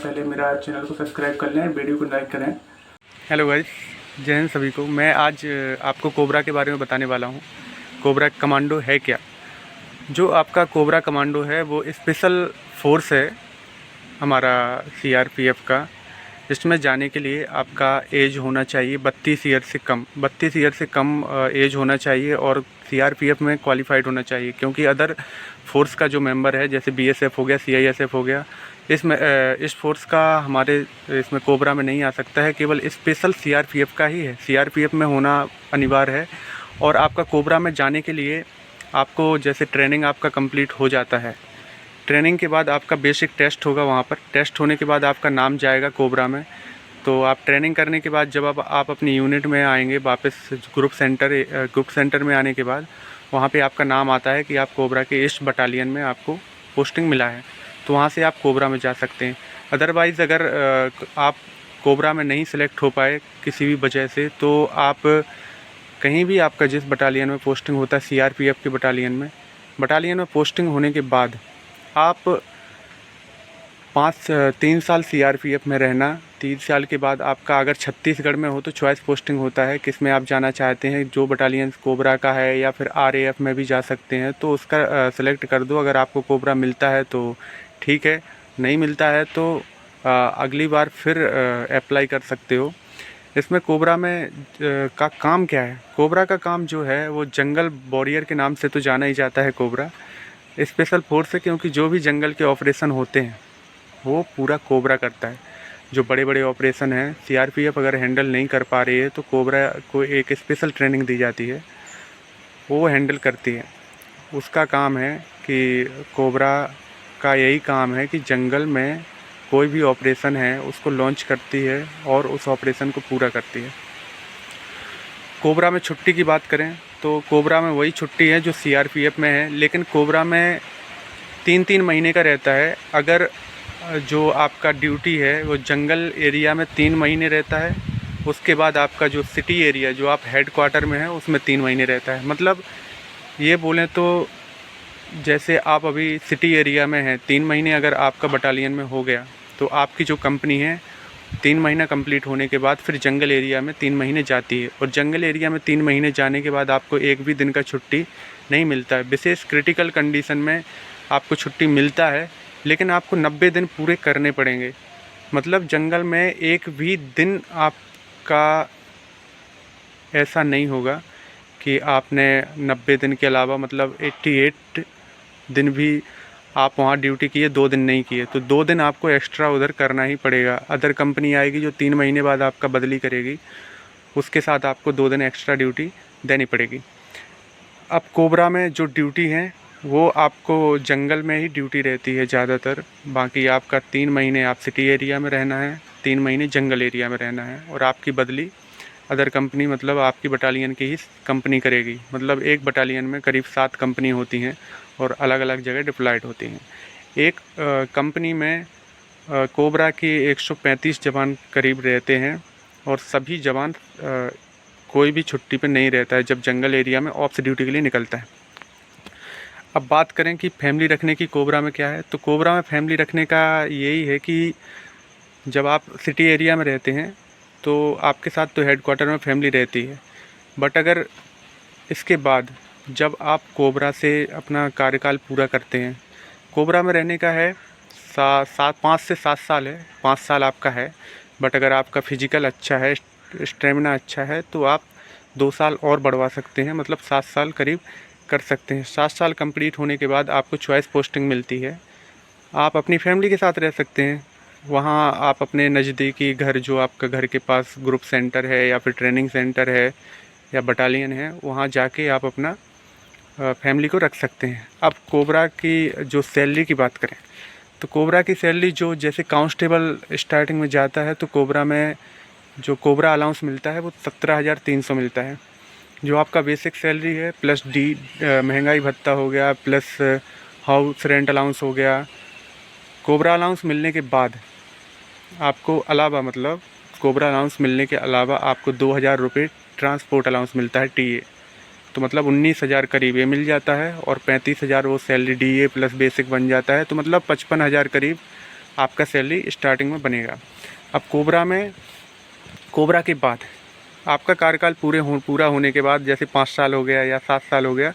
पहले मेरा चैनल को सब्सक्राइब कर लें, वीडियो को लाइक करें। हेलो गाइस, जय हिंद सभी को। मैं आज आपको कोबरा के बारे में बताने वाला हूँ। कोबरा कमांडो है क्या? जो आपका कोबरा कमांडो है वो स्पेशल फोर्स है हमारा सीआरपीएफ का, जिसमें जाने के लिए आपका एज होना चाहिए 32 ईयर से कम। 32 ईयर से कम एज होना चाहिए और सीआरपीएफ में क्वालिफाइड होना चाहिए, क्योंकि अदर फोर्स का जो मेंबर है जैसे बीएसएफ हो गया, सीआईएसएफ हो गया, इसमें इस फोर्स का हमारे इसमें कोबरा में नहीं आ सकता है। केवल स्पेशल सीआरपीएफ का ही है, सीआरपीएफ में होना अनिवार्य है। और आपका कोबरा में जाने के लिए आपको जैसे ट्रेनिंग आपका कंप्लीट हो जाता है, ट्रेनिंग के बाद आपका बेसिक टेस्ट होगा। वहाँ पर टेस्ट होने के बाद आपका नाम जाएगा कोबरा में। तो आप ट्रेनिंग करने के बाद जब आप अपनी यूनिट में आएंगे वापस ग्रुप सेंटर में आने के बाद वहाँ पे आपका नाम आता है कि आप कोबरा के ईस्ट बटालियन में आपको पोस्टिंग मिला है, तो वहाँ से आप कोबरा में जा सकते हैं। अदरवाइज़ अगर आप कोबरा में नहीं सिलेक्ट हो पाए किसी भी वजह से, तो आप कहीं भी आपका जिस बटालियन में पोस्टिंग होता है सीआरपीएफ के बटालियन में पोस्टिंग होने के बाद आप 3 साल सीआरपीएफ में रहना। 3 साल के बाद आपका अगर छत्तीसगढ़ में हो तो चॉइस पोस्टिंग होता है किस में आप जाना चाहते हैं, जो बटालियन कोबरा का है या फिर आरएएफ में भी जा सकते हैं, तो उसका सेलेक्ट कर दो। अगर आपको कोबरा मिलता है तो ठीक है, नहीं मिलता है तो अगली बार फिर अप्लाई कर सकते हो। इसमें कोबरा में का काम क्या है? कोबरा का काम जो है वो जंगल वॉरियर के नाम से तो जाना ही जाता है। कोबरा स्पेशल फोर्स है, क्योंकि जो भी जंगल के ऑपरेशन होते हैं वो पूरा कोबरा करता है। जो बड़े बड़े ऑपरेशन हैं सीआरपीएफ अगर हैंडल नहीं कर पा रही है तो कोबरा को एक स्पेशल ट्रेनिंग दी जाती है, वो हैंडल करती है। उसका काम है कि कोबरा का यही काम है कि जंगल में कोई भी ऑपरेशन है उसको लॉन्च करती है और उस ऑपरेशन को पूरा करती है। कोबरा में छुट्टी की बात करें तो कोबरा में वही छुट्टी है जो सीआरपीएफ में है, लेकिन कोबरा में 3-3 महीने का रहता है। अगर जो आपका ड्यूटी है वो जंगल एरिया में 3 महीने रहता है, उसके बाद आपका जो सिटी एरिया जो आप हेड क्वार्टर में है उसमें 3 महीने रहता है। मतलब ये बोलें तो जैसे आप अभी सिटी एरिया में हैं, 3 महीने अगर आपका बटालियन में हो गया तो आपकी जो कंपनी है 3 महीना कंप्लीट होने के बाद फिर जंगल एरिया में 3 महीने जाती है, और जंगल एरिया में 3 महीने जाने के बाद आपको एक भी दिन का छुट्टी नहीं मिलता है। विशेष क्रिटिकल कंडीशन में आपको छुट्टी मिलता है, लेकिन आपको 90 दिन पूरे करने पड़ेंगे। मतलब जंगल में एक भी दिन आपका ऐसा नहीं होगा कि आपने 90 दिन के अलावा मतलब 88 दिन भी आप वहाँ ड्यूटी किए, 2 दिन नहीं किए, तो 2 दिन आपको एक्स्ट्रा उधर करना ही पड़ेगा। अदर कंपनी आएगी जो 3 महीने बाद आपका बदली करेगी, उसके साथ आपको 2 दिन एक्स्ट्रा ड्यूटी देनी पड़ेगी। अब कोबरा में जो ड्यूटी है वो आपको जंगल में ही ड्यूटी रहती है ज़्यादातर। बाकी आपका 3 महीने आप सिटी एरिया में रहना है, 3 महीने जंगल एरिया में रहना है, और आपकी बदली अदर कंपनी मतलब आपकी बटालियन की ही कंपनी करेगी। मतलब एक बटालियन में करीब 7 कंपनी होती हैं और अलग अलग जगह डिप्लॉयड होती हैं। एक कंपनी में कोबरा के 135 जवान करीब रहते हैं, और सभी जवान कोई भी छुट्टी पे नहीं रहता है जब जंगल एरिया में ऑप्स ड्यूटी के लिए निकलता है। अब बात करें कि फैमिली रखने की कोबरा में क्या है, तो कोबरा में फैमिली रखने का यही है कि जब आप सिटी एरिया में रहते हैं तो आपके साथ तो हेड क्वार्टर में फैमिली रहती है, बट अगर इसके बाद जब आप कोबरा से अपना कार्यकाल पूरा करते हैं, कोबरा में रहने का है 5 से 7 साल है, 5 साल आपका है। बट अगर आपका फिजिकल अच्छा है, स्टेमिना अच्छा है, तो आप 2 साल और बढ़वा सकते हैं, मतलब 7 साल करीब कर सकते हैं। 7 साल कंप्लीट होने के बाद आपको चॉइस पोस्टिंग मिलती है, आप अपनी फैमिली के साथ रह सकते हैं। वहाँ आप अपने नज़दीकी घर, जो आपका घर के पास ग्रुप सेंटर है या फिर ट्रेनिंग सेंटर है या बटालियन है, वहाँ जाके आप अपना फैमिली को रख सकते हैं। अब कोबरा की जो सैलरी की बात करें तो कोबरा की सैलरी जो जैसे कांस्टेबल स्टार्टिंग में जाता है तो कोबरा में जो कोबरा अलाउंस मिलता है वो 17,300 मिलता है, जो आपका बेसिक सैलरी है, प्लस महंगाई भत्ता हो गया, प्लस हाउस रेंट अलाउंस हो गया। कोबरा अलाउंस मिलने के बाद आपको अलावा मतलब कोबरा अलाउंस मिलने के अलावा आपको 2,000 रुपये ट्रांसपोर्ट अलाउंस मिलता है टीए, तो मतलब 19,000 करीब ये मिल जाता है, और 35,000 वो सैलरी डीए प्लस बेसिक बन जाता है, तो मतलब 55,000 करीब आपका सैलरी स्टार्टिंग में बनेगा। अब कोबरा के बाद आपका कार्यकाल पूरा होने के बाद, जैसे 5 साल हो गया या 7 साल हो गया,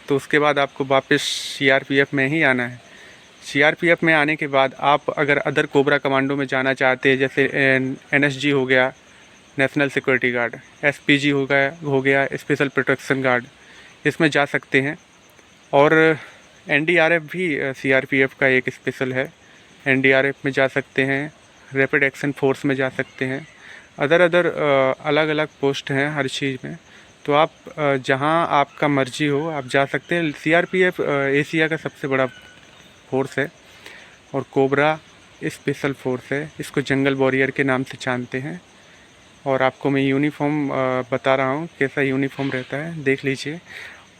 तो उसके बाद आपको वापस सीआरपीएफ में ही आना है। सीआरपीएफ में आने के बाद आप अगर अदर कोबरा कमांडो में जाना चाहते हैं, जैसे एनएसजी हो गया, नेशनल सिक्योरिटी गार्ड, एसपीजी हो गया स्पेशल प्रोटेक्शन गार्ड, इसमें जा सकते हैं। और एनडीआरएफ भी सीआरपीएफ का एक स्पेशल है, एनडीआरएफ में जा सकते हैं, रैपिड एक्शन फोर्स में जा सकते हैं। अदर अलग अलग पोस्ट हैं हर चीज़ में, तो आप जहां आपका मर्जी हो आप जा सकते हैं। सीआरपीएफ एशिया का सबसे बड़ा फोर्स है और कोबरा स्पेशल फोर्स है, इसको जंगल वॉरियर के नाम से जानते हैं। और आपको मैं यूनिफॉर्म बता रहा हूँ, कैसा यूनिफॉर्म रहता है देख लीजिए।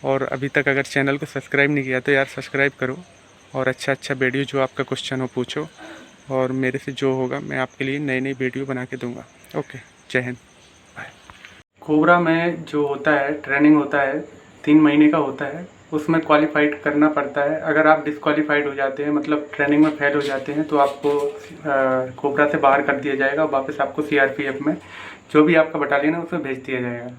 और अभी तक अगर चैनल को सब्सक्राइब नहीं किया तो यार सब्सक्राइब करो, और अच्छा वीडियो जो आपका क्वेश्चन हो पूछो, और मेरे से जो होगा मैं आपके लिए नई वीडियो बना के दूंगा। ओके, जय हिंद। कोबरा में जो होता है ट्रेनिंग होता है 3 महीने का होता है, उसमें क्वालिफाइड करना पड़ता है। अगर आप डिस्क्वालीफाइड हो जाते हैं, मतलब ट्रेनिंग में फेल हो जाते हैं, तो आपको कोबरा से बाहर कर दिया जाएगा और वापस आपको सीआरपीएफ में जो भी आपका बटालियन है उसमें भेज दिया जाएगा।